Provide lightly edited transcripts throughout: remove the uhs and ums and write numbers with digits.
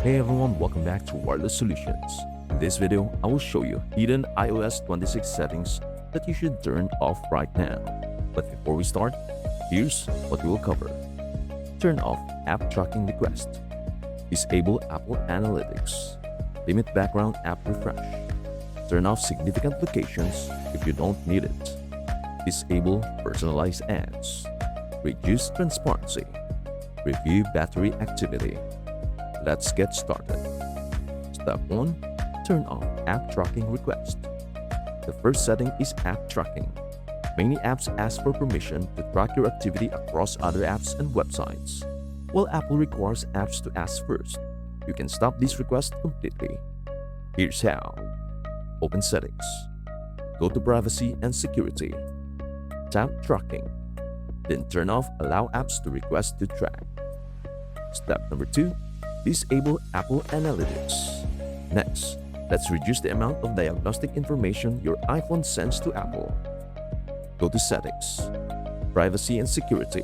Hey everyone, welcome back to Wireless Solutions. In this video, I will show you hidden iOS 26 settings that you should turn off right now. But before we start, here's what we will cover. Turn off app tracking request. Disable Apple Analytics. Limit background app refresh. Turn off significant locations if you don't need it. Disable personalized ads. Reduce transparency. Review battery activity. Let's get started. Step 1. Turn off app tracking request. The first setting is app tracking. Many apps ask for permission to track your activity across other apps and websites. While Apple requires apps to ask first, you can stop this request completely. Here's how. Open Settings. Go to Privacy and Security. Tap Tracking. Then turn off Allow apps to request to track. Step number 2. Disable Apple Analytics. Next, let's reduce the amount of diagnostic information your iPhone sends to Apple. Go to Settings, Privacy and Security,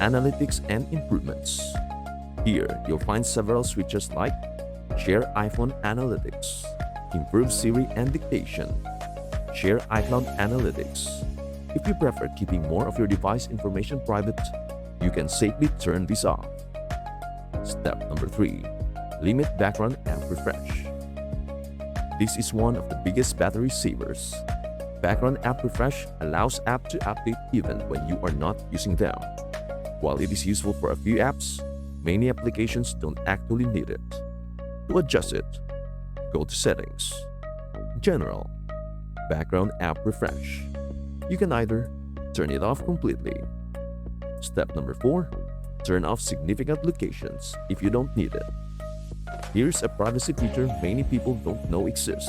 Analytics and Improvements. Here, you'll find several switches like Share iPhone Analytics, Improve Siri and Dictation, Share iCloud Analytics. If you prefer keeping more of your device information private, you can safely turn this off. Step number 3. Limit background app refresh. This is one of the biggest battery savers. Background app refresh allows apps to update even when you are not using them. While it is useful for a few apps, many applications don't actually need it. To adjust it, go to Settings, General, Background app refresh. You can either turn it off completely. Step number 4. Turn off significant locations if you don't need it. Here's a privacy feature many people don't know exists.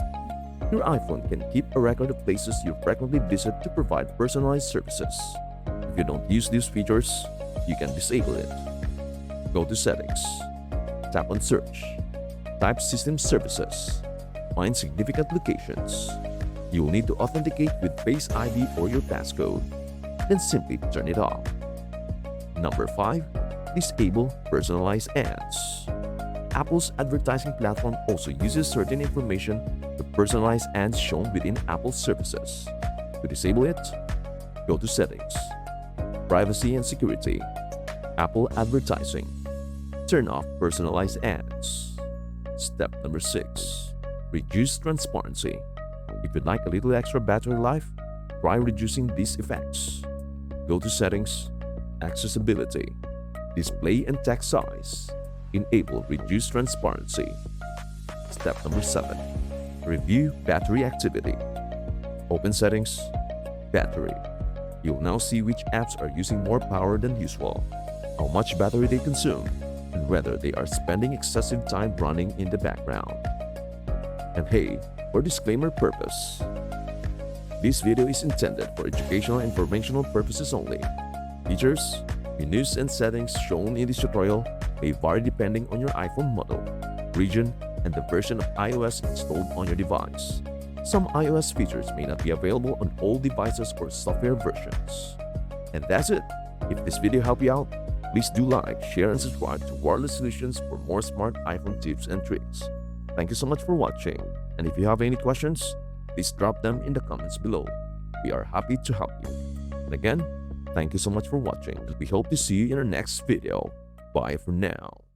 Your iPhone can keep a record of places you frequently visit to provide personalized services. If you don't use these features, you can disable it. Go to Settings. Tap on Search. Type System Services. Find significant locations. You will need to authenticate with Face ID or your passcode. Then simply turn it off. Number 5. Disable personalized ads. Apple's advertising platform also uses certain information to personalize ads shown within Apple services. To disable it, go to Settings, Privacy and Security, Apple Advertising. Turn off personalized ads. Step number 6. Reduce transparency. If you'd like a little extra battery life, try reducing these effects. Go to Settings, Accessibility, Display and text size. Enable reduced transparency. Step number 7. Review battery activity. Open Settings, Battery. You'll now see which apps are using more power than usual, how much battery they consume, and whether they are spending excessive time running in the background. And hey, for disclaimer purpose, this video is intended for educational and informational purposes only. Features, menus, and settings shown in this tutorial may vary depending on your iPhone model, region, and the version of iOS installed on your device. Some iOS features may not be available on all devices or software versions. And that's it. If this video helped you out, please do like, share, and subscribe to Wireless Solutions for more smart iPhone tips and tricks. Thank you so much for watching, and if you have any questions, please drop them in the comments below. We are happy to help you. And again, thank you so much for watching, and we hope to see you in our next video. Bye for now.